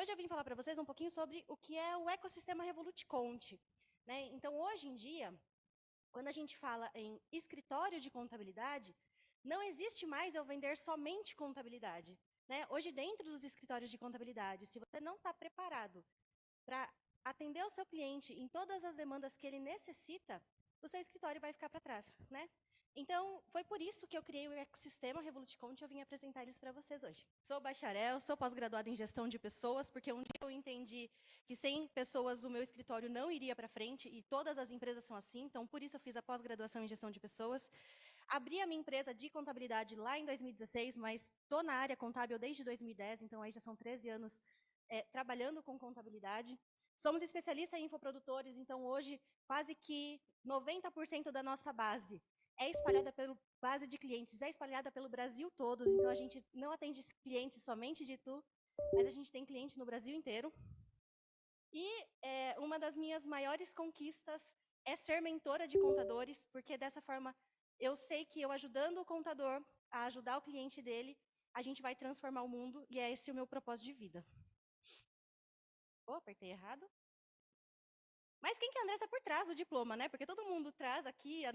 hoje eu vim falar para vocês um pouquinho sobre o que é o ecossistema Revolut Conte, né? Então, hoje em dia, quando a gente fala em escritório de contabilidade, não existe mais eu vender somente contabilidade, né? Hoje, dentro dos escritórios de contabilidade, se você não está preparado para atender o seu cliente em todas as demandas que ele necessita, o seu escritório vai ficar para trás, né? Então, foi por isso que eu criei o ecossistema Revolut Conte e eu vim apresentar eles para vocês hoje. Sou bacharel, sou pós-graduada em gestão de pessoas, porque um dia eu entendi que sem pessoas o meu escritório não iria para frente, e todas as empresas são assim, então por isso eu fiz a pós-graduação em gestão de pessoas. Abri a minha empresa de contabilidade lá em 2016, mas estou na área contábil desde 2010, então aí já são 13 anos trabalhando com contabilidade. Somos especialistas em infoprodutores, então hoje quase que 90% da nossa base é espalhada pela base de clientes, é espalhada pelo Brasil todo, então a gente não atende clientes somente de Itu, mas a gente tem cliente no Brasil inteiro. E uma das minhas maiores conquistas é ser mentora de contadores, porque dessa forma eu sei que eu ajudando o contador a ajudar o cliente dele, a gente vai transformar o mundo, e é esse o meu propósito de vida. Oh, apertei errado. Mas quem que é a Andressa por trás do diploma, né? Porque todo mundo traz aqui a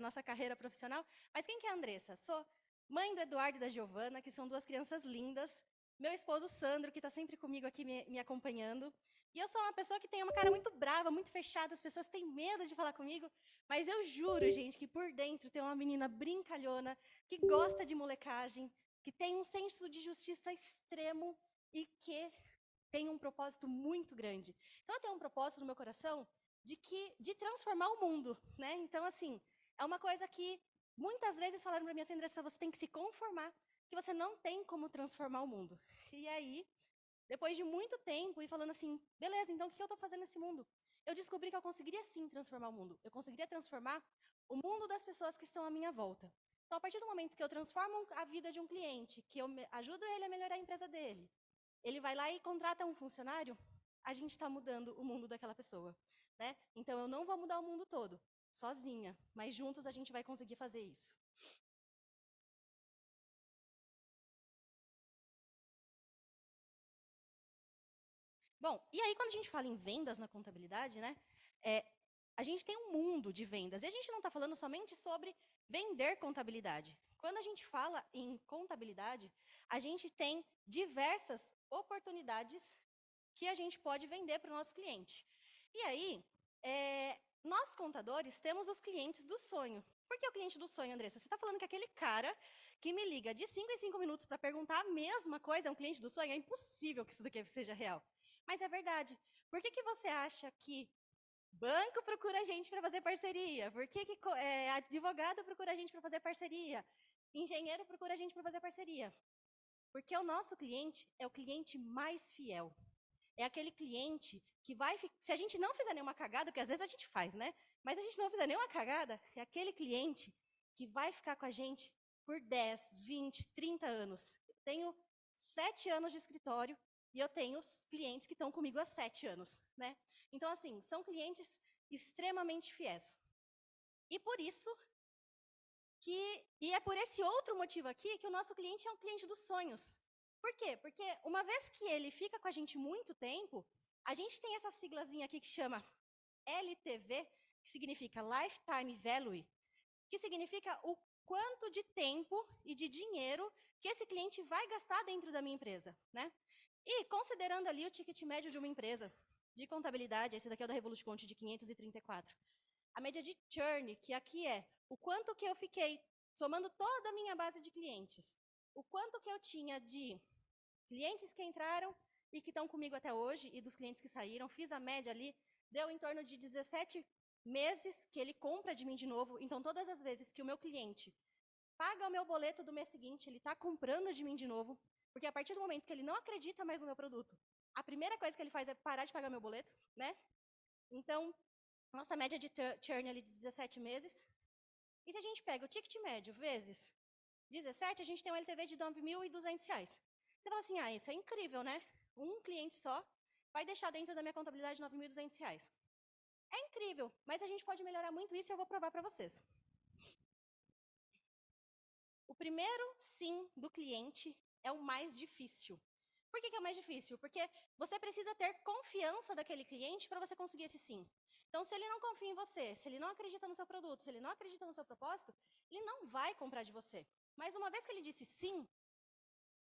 nossa carreira profissional. Mas quem que é a Andressa? Sou mãe do Eduardo e da Giovana, que são duas crianças lindas. Meu esposo, Sandro, que está sempre comigo aqui me acompanhando. E eu sou uma pessoa que tem uma cara muito brava, muito fechada. As pessoas têm medo de falar comigo. Mas eu juro, gente, que por dentro tem uma menina brincalhona, que gosta de molecagem, que tem um senso de justiça extremo e que tem um propósito muito grande. Então, eu tenho um propósito no meu coração de transformar o mundo, né? Então, assim, é uma coisa que muitas vezes falaram para mim assim, Andressa, você tem que se conformar que você não tem como transformar o mundo. E aí, depois de muito tempo e falando assim, beleza, então o que eu estou fazendo nesse mundo? Eu descobri que eu conseguiria sim transformar o mundo. Eu conseguiria transformar o mundo das pessoas que estão à minha volta. Então, a partir do momento que eu transformo a vida de um cliente, que eu ajudo ele a melhorar a empresa dele, ele vai lá e contrata um funcionário, a gente está mudando o mundo daquela pessoa, né? Então, eu não vou mudar o mundo todo, sozinha, mas juntos a gente vai conseguir fazer isso. Bom, e aí quando a gente fala em vendas na contabilidade, né? A gente tem um mundo de vendas, e a gente não está falando somente sobre vender contabilidade. Quando a gente fala em contabilidade, a gente tem diversas oportunidades que a gente pode vender para o nosso cliente. E aí, nós contadores temos os clientes do sonho. Por que o cliente do sonho, Andressa? Você está falando que aquele cara que me liga de 5 em 5 minutos para perguntar a mesma coisa é um cliente do sonho? É impossível que isso daqui seja real. Mas é verdade. Por que você acha que banco procura a gente para fazer parceria? Por que advogado procura a gente para fazer parceria? Engenheiro procura a gente para fazer parceria? Porque o nosso cliente é o cliente mais fiel. É aquele cliente que vai... Se a gente não fizer nenhuma cagada, porque às vezes a gente faz, né? Mas a gente não fizer nenhuma cagada, é aquele cliente que vai ficar com a gente por 10, 20, 30 anos. Eu tenho 7 anos de escritório e eu tenho clientes que estão comigo há 7 anos, né? Então, assim, são clientes extremamente fiéis. E por isso e é por esse outro motivo aqui que o nosso cliente é um cliente dos sonhos. Por quê? Porque uma vez que ele fica com a gente muito tempo, a gente tem essa siglazinha aqui que chama LTV, que significa Lifetime Value, que significa o quanto de tempo e de dinheiro que esse cliente vai gastar dentro da minha empresa, né? E considerando ali o ticket médio de uma empresa de contabilidade, esse daqui é o da Revolut Conte de 534. A média de churn, que aqui é o quanto que eu fiquei, somando toda a minha base de clientes, o quanto que eu tinha de clientes que entraram e que estão comigo até hoje, e dos clientes que saíram, fiz a média ali, deu em torno de 17 meses que ele compra de mim de novo. Então, todas as vezes que o meu cliente paga o meu boleto do mês seguinte, ele está comprando de mim de novo, porque a partir do momento que ele não acredita mais no meu produto, a primeira coisa que ele faz é parar de pagar meu boleto, né? Então, nossa média de churn ali de 17 meses. E se a gente pega o ticket médio vezes 17, a gente tem um LTV de R$ 9.200. Você fala assim, isso é incrível, né? Um cliente só vai deixar dentro da minha contabilidade R$ 9.200. É incrível, mas a gente pode melhorar muito isso e eu vou provar para vocês. O primeiro sim do cliente é o mais difícil. Por que é o mais difícil? Porque você precisa ter confiança daquele cliente para você conseguir esse sim. Então, se ele não confia em você, se ele não acredita no seu produto, se ele não acredita no seu propósito, ele não vai comprar de você. Mas uma vez que ele disse sim,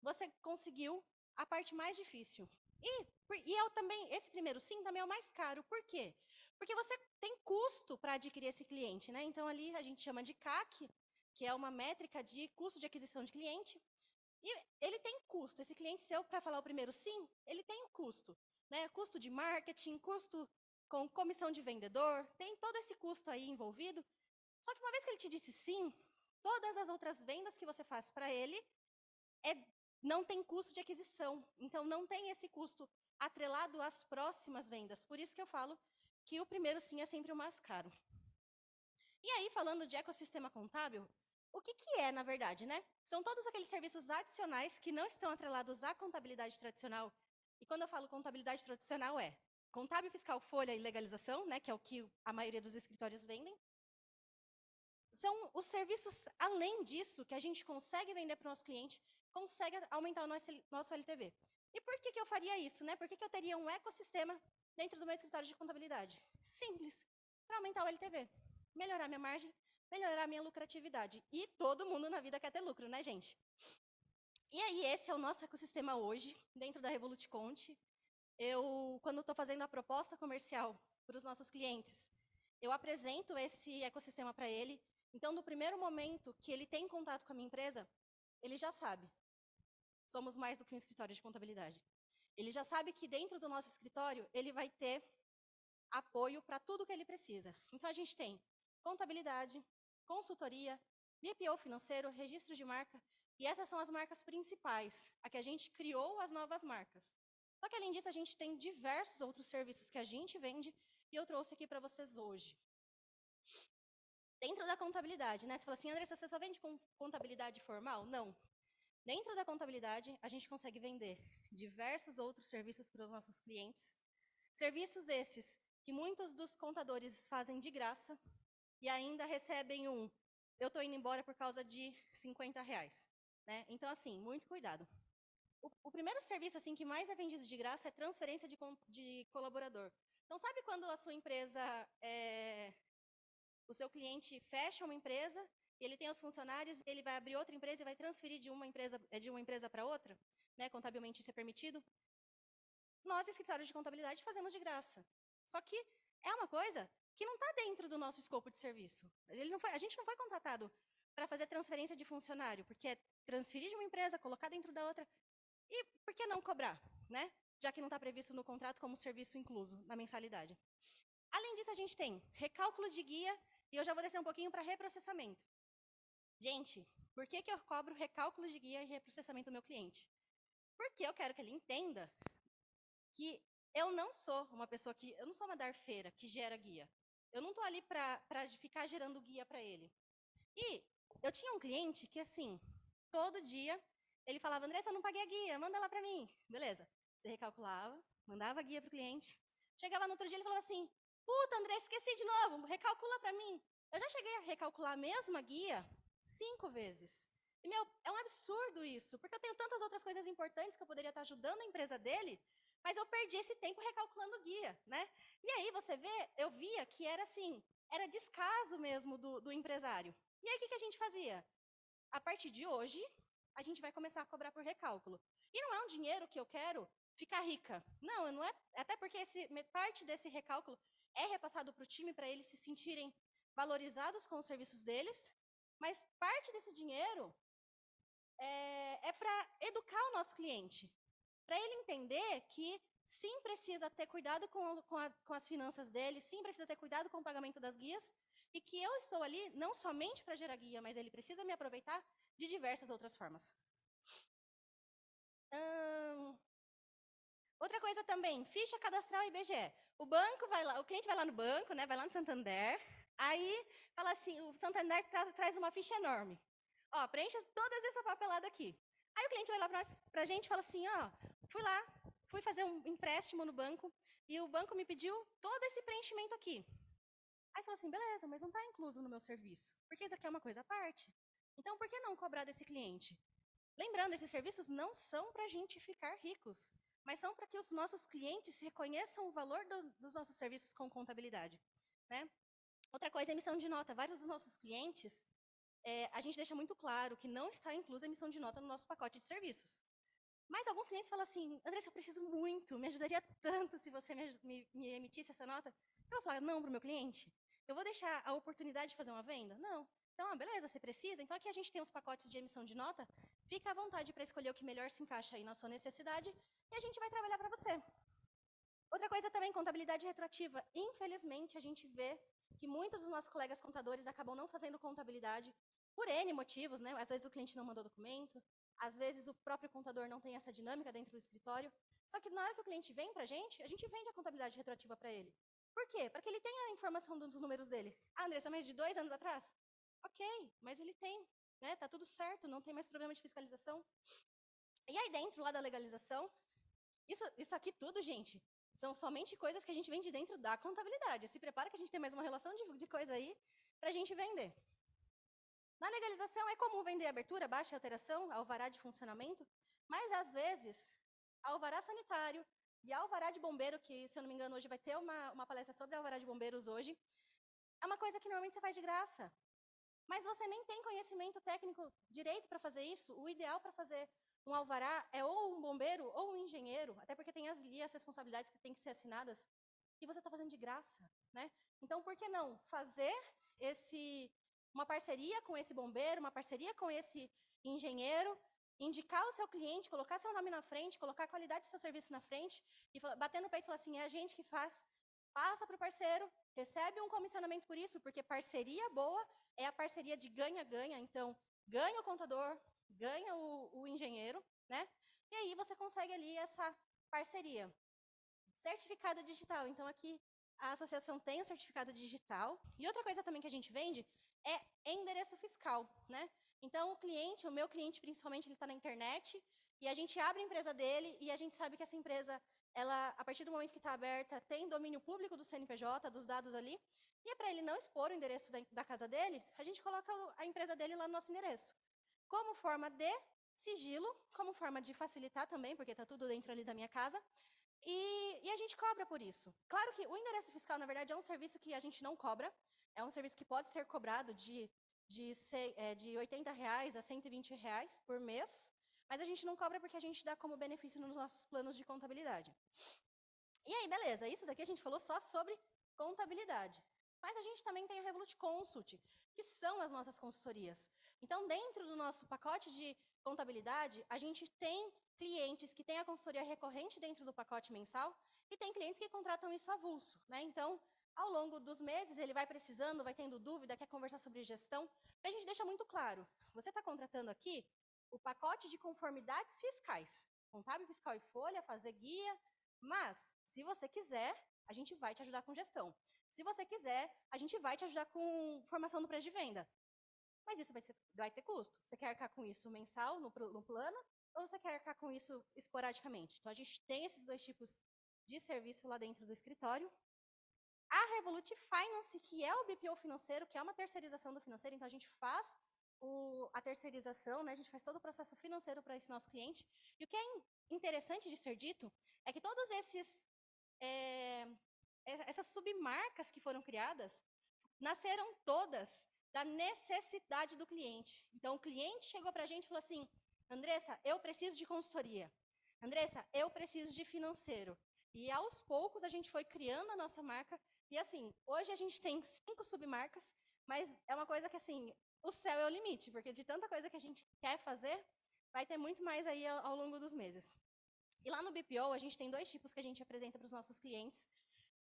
você conseguiu a parte mais difícil. E eu também, esse primeiro sim também é o mais caro. Por quê? Porque você tem custo para adquirir esse cliente, né? Então ali a gente chama de CAC, que é uma métrica de custo de aquisição de cliente. E ele tem custo. Esse cliente seu, para falar o primeiro sim, ele tem um custo, né? Custo de marketing, custo com comissão de vendedor, tem todo esse custo aí envolvido. Só que uma vez que ele te disse sim, todas as outras vendas que você faz para ele é, não tem custo de aquisição. Então, não tem esse custo atrelado às próximas vendas. Por isso que eu falo que o primeiro sim é sempre o mais caro. E aí, falando de ecossistema contábil, o que é, na verdade, né? São todos aqueles serviços adicionais que não estão atrelados à contabilidade tradicional. E quando eu falo contabilidade tradicional é contábil, fiscal, folha e legalização, né, que é o que a maioria dos escritórios vendem. São os serviços, além disso, que a gente consegue vender para o nosso cliente, consegue aumentar o nosso LTV. E por que eu faria isso, né? Por que eu teria um ecossistema dentro do meu escritório de contabilidade? Simples, para aumentar o LTV, melhorar minha margem, melhorar minha lucratividade. E todo mundo na vida quer ter lucro, né, gente? E aí, esse é o nosso ecossistema hoje, dentro da Revolut Conte. Quando estou fazendo a proposta comercial para os nossos clientes, eu apresento esse ecossistema para ele. Então, no primeiro momento que ele tem contato com a minha empresa, ele já sabe. Somos mais do que um escritório de contabilidade. Ele já sabe que dentro do nosso escritório, ele vai ter apoio para tudo que ele precisa. Então, a gente tem contabilidade, consultoria, BPO financeiro, registro de marca, e essas são as marcas principais, a que a gente criou as novas marcas. Só que, além disso, a gente tem diversos outros serviços que a gente vende, e eu trouxe aqui para vocês hoje. Dentro da contabilidade, né? Você fala assim, Andressa, você só vende com contabilidade formal? Não. Dentro da contabilidade, a gente consegue vender diversos outros serviços para os nossos clientes. Serviços esses que muitos dos contadores fazem de graça e ainda recebem eu estou indo embora por causa de R$50. Né? Então, assim, muito cuidado. O primeiro serviço assim que mais é vendido de graça é transferência de colaborador. Então, sabe quando a sua empresa, o seu cliente fecha uma empresa, ele tem os funcionários, ele vai abrir outra empresa e vai transferir de uma empresa para outra? Né? Contabilmente isso é permitido. Nós, escritórios de contabilidade, fazemos de graça. Só que é uma coisa que não está dentro do nosso escopo de serviço. A gente não foi contratado para fazer transferência de funcionário, porque é transferir de uma empresa, colocar dentro da outra. E por que não cobrar, né? Já que não está previsto no contrato como serviço incluso na mensalidade. Além disso, a gente tem recálculo de guia, e eu já vou descer um pouquinho para reprocessamento. Gente, por que eu cobro recálculo de guia e reprocessamento do meu cliente? Porque eu quero que ele entenda que eu não sou uma pessoa eu não sou uma darfeira que gera guia. Eu não estou ali para ficar gerando guia para ele. E eu tinha um cliente que, assim, todo dia ele falava, Andressa, eu não paguei a guia, manda lá para mim. Beleza. Você recalculava, mandava a guia para o cliente. Chegava no outro dia ele falava assim, puta, André, esqueci de novo, recalcula para mim. Eu já cheguei a recalcular a mesma guia 5 vezes. E, meu, é um absurdo isso, porque eu tenho tantas outras coisas importantes que eu poderia estar ajudando a empresa dele, mas eu perdi esse tempo recalculando guia, né? E aí, você vê, eu via que era assim, era descaso mesmo do empresário. E aí, o que a gente fazia? A partir de hoje, a gente vai começar a cobrar por recálculo. E não é um dinheiro que eu quero ficar rica. Não é. Até porque parte desse recálculo é repassado para o time para eles se sentirem valorizados com os serviços deles, mas parte desse dinheiro é para educar o nosso cliente, para ele entender que sim precisa ter cuidado com as finanças dele, sim precisa ter cuidado com o pagamento das guias, e que eu estou ali não somente para gerar guia, mas ele precisa me aproveitar de diversas outras formas. Outra coisa também, ficha cadastral IBGE. O cliente vai lá no banco, né, vai lá no Santander, aí fala assim, o Santander traz uma ficha enorme. Ó, preencha toda essa papelada aqui. Aí o cliente vai lá pra gente e fala assim, ó, fui fazer um empréstimo no banco e o banco me pediu todo esse preenchimento aqui. Aí você fala assim, beleza, mas não está incluso no meu serviço, porque isso aqui é uma coisa à parte. Então, por que não cobrar desse cliente? Lembrando, esses serviços não são para a gente ficar ricos, mas são para que os nossos clientes reconheçam o valor dos nossos serviços com contabilidade, né? Outra coisa é emissão de nota. Vários dos nossos clientes, a gente deixa muito claro que não está inclusa a emissão de nota no nosso pacote de serviços. Mas alguns clientes falam assim, Andressa, eu preciso muito, me ajudaria tanto se você me emitisse essa nota. Eu vou falar não para o meu cliente? Eu vou deixar a oportunidade de fazer uma venda? Não. Então, beleza, você precisa? Então aqui a gente tem os pacotes de emissão de nota, fica à vontade para escolher o que melhor se encaixa aí na sua necessidade e a gente vai trabalhar para você. Outra coisa também, contabilidade retroativa. Infelizmente, a gente vê que muitos dos nossos colegas contadores acabam não fazendo contabilidade por N motivos, né? Às vezes o cliente não mandou documento, às vezes o próprio contador não tem essa dinâmica dentro do escritório. Só que na hora que o cliente vem para a gente vende a contabilidade retroativa para ele. Por quê? Para que ele tenha a informação dos números dele. Ah, Andressa, mas de 2 anos atrás? Ok, mas ele tem, né? Tá tudo certo, não tem mais problema de fiscalização. E aí dentro lá da legalização, isso aqui tudo, gente, são somente coisas que a gente vende dentro da contabilidade. Se prepara que a gente tem mais uma relação de coisa aí para a gente vender. Na legalização é comum vender abertura, baixa e alteração, alvará de funcionamento, mas às vezes, alvará sanitário e alvará de bombeiro, que se eu não me engano hoje vai ter uma palestra sobre alvará de bombeiros hoje, é uma coisa que normalmente você faz de graça. Mas você nem tem conhecimento técnico direito para fazer isso. O ideal para fazer um alvará é ou um bombeiro ou um engenheiro, até porque tem as responsabilidades que têm que ser assinadas, e você está fazendo de graça, né? Então, por que não fazer uma parceria com esse bombeiro, uma parceria com esse engenheiro, indicar o seu cliente, colocar seu nome na frente, colocar a qualidade do seu serviço na frente, e bater no peito e falar assim, é a gente que faz, passa para o parceiro, recebe um comissionamento por isso, porque parceria boa é a parceria de ganha-ganha. Então, ganha o contador, ganha o engenheiro, né? E aí você consegue ali essa parceria. Certificado digital. Então, aqui a associação tem o certificado digital. E outra coisa também que a gente vende é endereço fiscal, né? Então, o meu cliente, principalmente, ele está na internet e a gente abre a empresa dele e a gente sabe que essa empresa, ela, a partir do momento que está aberta, tem domínio público do CNPJ, dos dados ali. E é para ele não expor o endereço da casa dele, a gente coloca a empresa dele lá no nosso endereço. Como forma de sigilo, como forma de facilitar também, porque está tudo dentro ali da minha casa. E a gente cobra por isso. Claro que o endereço fiscal, na verdade, é um serviço que a gente não cobra. É um serviço que pode ser cobrado de R$ 80 a R$ 120 por mês, mas a gente não cobra porque a gente dá como benefício nos nossos planos de contabilidade. E aí, beleza, isso daqui a gente falou só sobre contabilidade. Mas a gente também tem a Revolut Consult, que são as nossas consultorias. Então, dentro do nosso pacote de contabilidade, a gente tem clientes que têm a consultoria recorrente dentro do pacote mensal e tem clientes que contratam isso avulso, né? Então, ao longo dos meses, ele vai precisando, vai tendo dúvida, quer conversar sobre gestão. A gente deixa muito claro, você está contratando aqui o pacote de conformidades fiscais, contábil, fiscal e folha, fazer guia, mas, se você quiser, a gente vai te ajudar com gestão. Se você quiser, a gente vai te ajudar com formação no preço de venda. Mas isso vai ter custo. Você quer arcar com isso mensal, no plano, ou você quer arcar com isso esporadicamente? Então, a gente tem esses dois tipos de serviço lá dentro do escritório. A Revolut Finance, que é o BPO financeiro, que é uma terceirização do financeiro, então a gente faz a terceirização, né? A gente faz todo o processo financeiro para esse nosso cliente. E o que é interessante de ser dito é que todos essas submarcas que foram criadas nasceram todas da necessidade do cliente. Então, o cliente chegou para a gente e falou assim, Andressa, eu preciso de consultoria. Andressa, eu preciso de financeiro. E aos poucos a gente foi criando a nossa marca. E assim, hoje a gente tem 5 submarcas, mas é uma coisa que assim, o céu é o limite, porque de tanta coisa que a gente quer fazer, vai ter muito mais aí ao longo dos meses. E lá no BPO, a gente tem 2 tipos que a gente apresenta para os nossos clientes,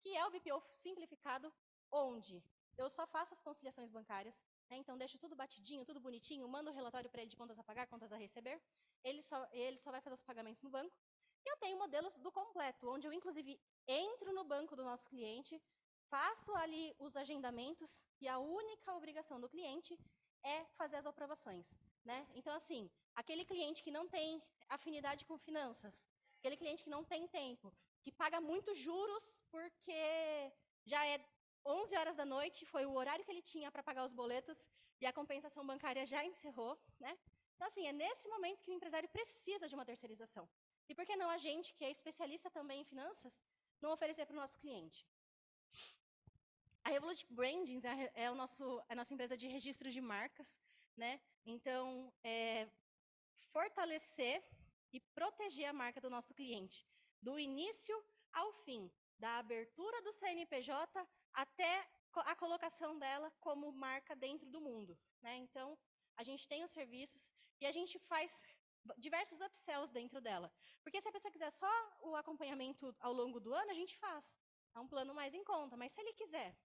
que é o BPO simplificado, onde eu só faço as conciliações bancárias, né? Então deixo tudo batidinho, tudo bonitinho, mando o relatório para ele de contas a pagar, contas a receber, ele só vai fazer os pagamentos no banco. E eu tenho modelos do completo, onde eu inclusive entro no banco do nosso cliente, faço ali os agendamentos e a única obrigação do cliente é fazer as aprovações, né? Então assim, aquele cliente que não tem afinidade com finanças, aquele cliente que não tem tempo, que paga muitos juros porque já é 11 horas da noite, foi o horário que ele tinha para pagar os boletos e a compensação bancária já encerrou, né? Então, assim, é nesse momento que o empresário precisa de uma terceirização. E por que não a gente, que é especialista também em finanças, não oferecer para o nosso cliente? A Revolut Brandings é a nossa empresa de registro de marcas, né? Então, fortalecer e proteger a marca do nosso cliente, do início ao fim, da abertura do CNPJ até a colocação dela como marca dentro do mundo, né? Então, a gente tem os serviços e a gente faz diversos upsells dentro dela. Porque se a pessoa quiser só o acompanhamento ao longo do ano, a gente faz. É um plano mais em conta, mas se ele quiser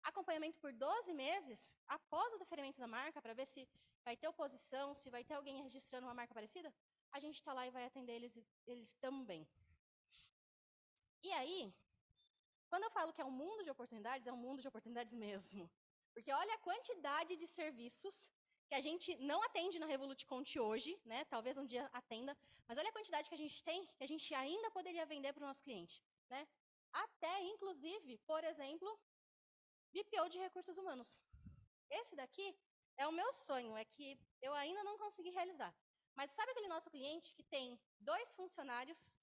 acompanhamento por 12 meses, após o deferimento da marca, para ver se vai ter oposição, se vai ter alguém registrando uma marca parecida, a gente está lá e vai atender eles também. E aí, quando eu falo que é um mundo de oportunidades, é um mundo de oportunidades mesmo. Porque olha a quantidade de serviços que a gente não atende na Revolut Conte hoje, né? Talvez um dia atenda, mas olha a quantidade que a gente tem, que a gente ainda poderia vender para o nosso cliente, né? Até, inclusive, por exemplo, BPO de recursos humanos. Esse daqui é o meu sonho, é que eu ainda não consegui realizar. Mas sabe aquele nosso cliente que tem 2 funcionários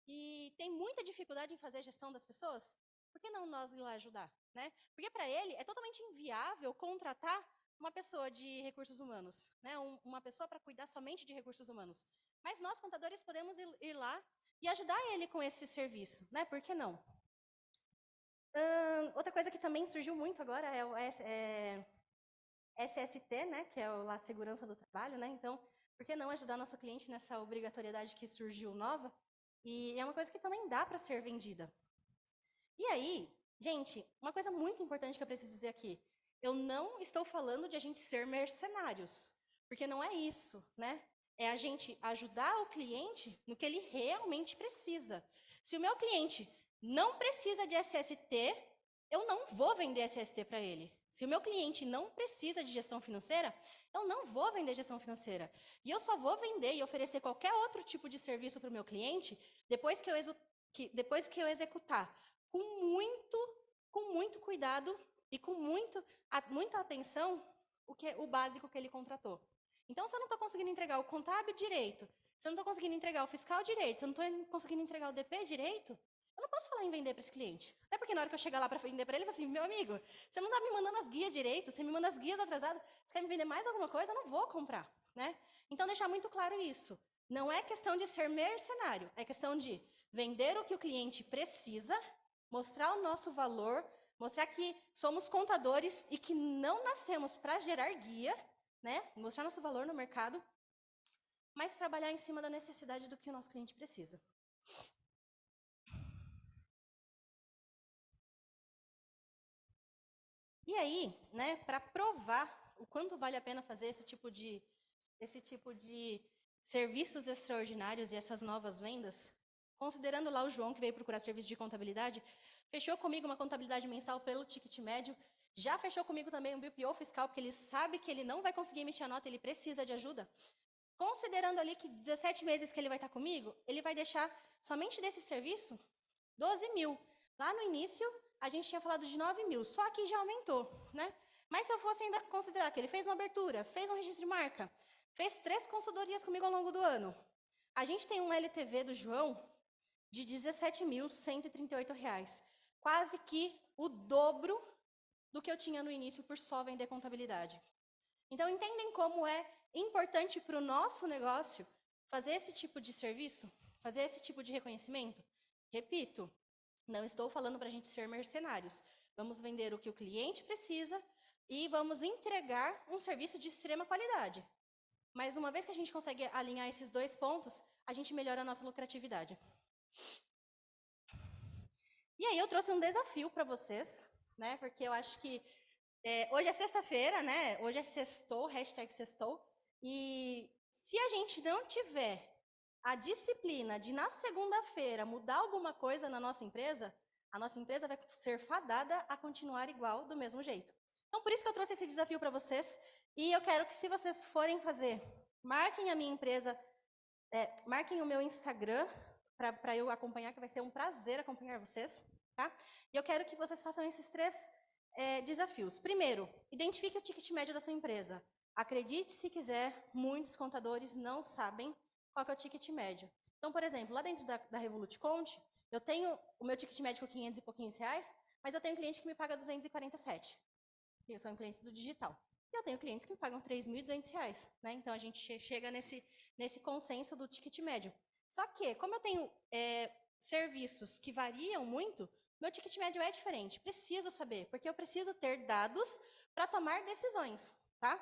e tem muita dificuldade em fazer a gestão das pessoas? Por que não nós ir lá ajudar, né? Porque para ele é totalmente inviável contratar uma pessoa de recursos humanos, né? Uma pessoa para cuidar somente de recursos humanos. Mas nós, contadores, podemos ir lá e ajudar ele com esse serviço, né? Por que não? Outra coisa que também surgiu muito agora é o SST, né, que é a segurança do trabalho, né? Então, por que não ajudar nosso cliente nessa obrigatoriedade que surgiu nova? E é uma coisa que também dá para ser vendida. E aí, gente, uma coisa muito importante que eu preciso dizer aqui. Eu não estou falando de a gente ser mercenários, porque não é isso, né? É a gente ajudar o cliente no que ele realmente precisa. Se o meu cliente não precisa de SST, eu não vou vender SST para ele. Se o meu cliente não precisa de gestão financeira, eu não vou vender gestão financeira. E eu só vou vender e oferecer qualquer outro tipo de serviço para o meu cliente depois que eu executar com muito cuidado e com muita atenção o básico que ele contratou. Então, se eu não estou conseguindo entregar o contábil direito, se eu não estou conseguindo entregar o fiscal direito, se eu não estou conseguindo entregar o DP direito, eu não posso falar em vender para esse cliente. Até porque na hora que eu chegar lá para vender para ele, eu falo assim, meu amigo, você não está me mandando as guias direito, você me manda as guias atrasadas, você quer me vender mais alguma coisa? Eu não vou comprar, né? Então, deixar muito claro isso. Não é questão de ser mercenário, é questão de vender o que o cliente precisa, mostrar o nosso valor, mostrar que somos contadores e que não nascemos para gerar guia, né? Mostrar nosso valor no mercado, mas trabalhar em cima da necessidade do que o nosso cliente precisa. E aí, né, para provar o quanto vale a pena fazer esse tipo de serviços extraordinários e essas novas vendas, considerando lá o João que veio procurar serviço de contabilidade, fechou comigo uma contabilidade mensal pelo ticket médio, já fechou comigo também um BPO fiscal, porque ele sabe que ele não vai conseguir emitir a nota, ele precisa de ajuda. Considerando ali que 17 meses que ele vai estar comigo, ele vai deixar somente desse serviço 12 mil. Lá no início, a gente tinha falado de 9 mil, só que já aumentou, né? Mas se eu fosse ainda considerar que ele fez uma abertura, fez um registro de marca, fez 3 consultorias comigo ao longo do ano, a gente tem um LTV do João de R$ 17.138, quase que o dobro do que eu tinha no início por só vender contabilidade. Então, entendem como é importante para o nosso negócio fazer esse tipo de serviço, fazer esse tipo de reconhecimento? Repito, não estou falando para a gente ser mercenários. Vamos vender o que o cliente precisa e vamos entregar um serviço de extrema qualidade. Mas uma vez que a gente consegue alinhar esses 2 pontos, a gente melhora a nossa lucratividade. E aí eu trouxe um desafio para vocês, né? Porque eu acho que hoje é sexta-feira, né? Hoje é sextou, hashtag sextou. E se a gente não tiver a disciplina de, na segunda-feira, mudar alguma coisa na nossa empresa, a nossa empresa vai ser fadada a continuar igual, do mesmo jeito. Então, por isso que eu trouxe esse desafio para vocês. E eu quero que, se vocês forem fazer, marquem a minha empresa, marquem o meu Instagram, para eu acompanhar, que vai ser um prazer acompanhar vocês, tá? E eu quero que vocês façam esses 3 desafios. Primeiro, identifique o ticket médio da sua empresa. Acredite se quiser, muitos contadores não sabem qual que é o ticket médio. Então, por exemplo, lá dentro da Revolut Conte, eu tenho o meu ticket médio com 500 e pouquinhos reais, mas eu tenho cliente que me paga 247, que são clientes do digital. E eu tenho clientes que me pagam 3.200 reais, né? Então, a gente chega nesse consenso do ticket médio. Só que, como eu tenho serviços que variam muito, meu ticket médio é diferente. Preciso saber, porque eu preciso ter dados para tomar decisões, tá?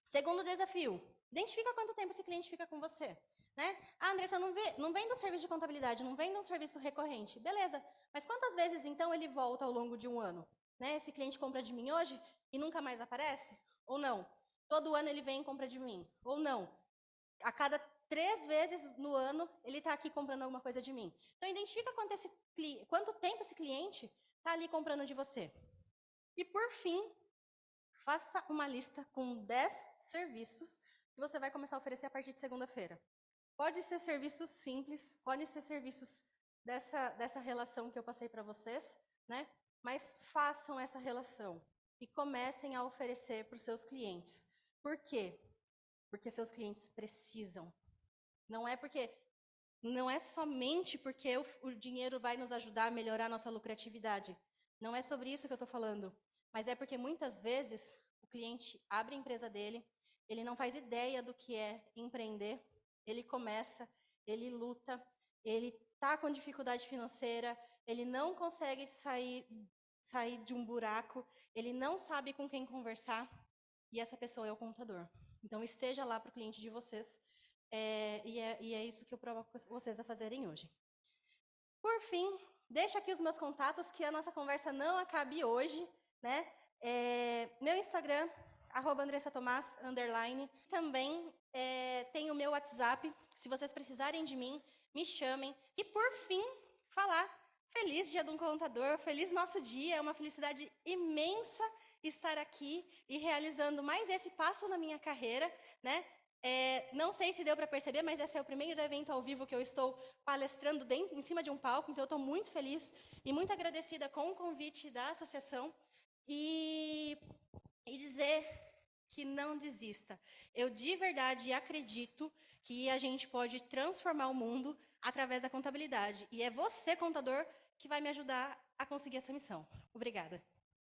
Segundo desafio, identifica quanto tempo esse cliente fica com você. Né? Ah, Andressa, não vendo um serviço de contabilidade, não vendo um serviço recorrente. Beleza, mas quantas vezes, então, ele volta ao longo de um ano? Né? Esse cliente compra de mim hoje e nunca mais aparece? Ou não? Todo ano ele vem e compra de mim? Ou não? A cada 3 vezes no ano, ele está aqui comprando alguma coisa de mim. Então, identifica quanto tempo esse cliente está ali comprando de você. E, por fim, faça uma lista com 10 serviços que você vai começar a oferecer a partir de segunda-feira. Pode ser serviços simples, pode ser serviços dessa relação que eu passei para vocês, né? Mas façam essa relação e comecem a oferecer para os seus clientes. Por quê? Porque seus clientes precisam. Não é somente porque o dinheiro vai nos ajudar a melhorar a nossa lucratividade. Não é sobre isso que eu estou falando. Mas é porque muitas vezes o cliente abre a empresa dele, ele não faz ideia do que é empreender, ele começa, ele luta, ele está com dificuldade financeira, ele não consegue sair de um buraco, ele não sabe com quem conversar, e essa pessoa é o contador. Então, esteja lá para o cliente de vocês, e é isso que eu provoco vocês a fazerem hoje. Por fim, deixo aqui os meus contatos, que a nossa conversa não acabe hoje, né? Meu Instagram, @AndressaTomás_. Também tem o meu WhatsApp, se vocês precisarem de mim, me chamem. E por fim, falar feliz Dia do Contador, feliz nosso dia, é uma felicidade imensa estar aqui e realizando mais esse passo na minha carreira, né? Não sei se deu para perceber, mas esse é o primeiro evento ao vivo que eu estou palestrando em cima de um palco, então eu estou muito feliz e muito agradecida com o convite da associação e dizer que não desista. Eu de verdade acredito que a gente pode transformar o mundo através da contabilidade, e é você, contador, que vai me ajudar a conseguir essa missão. Obrigada.